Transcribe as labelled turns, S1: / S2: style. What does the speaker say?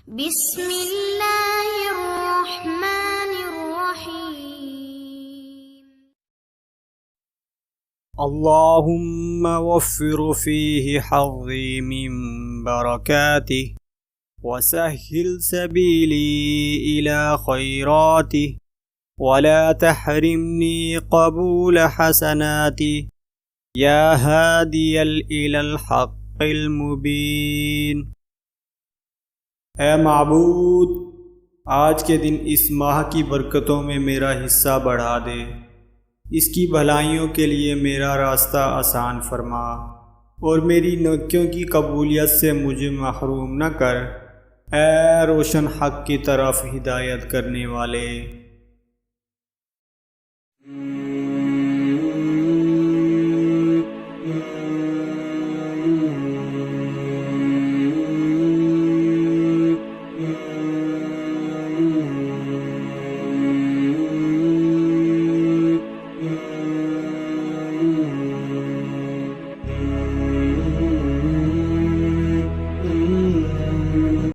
S1: बिस्मिल्लाहिर्रहमानिर्रहीम।
S2: अल्लाहुम्मा वफ़्फ़िर फ़ीहि हज़्ज़ी मिन बरकातिह वसह्हिल सबीली इला खैरातिह वला तहरिमनी क़बूल हसनातिह या हादियल इलल हक़्क़िल मुबीन। ए माबूद, आज के दिन इस माह की बरकतों में मेरा हिस्सा बढ़ा दे, इसकी भलाइयों के लिए मेरा रास्ता आसान फरमा और मेरी नेकियों की कबूलियत से मुझे महरूम न कर। ए रोशन हक़ की तरफ हिदायत करने वाले।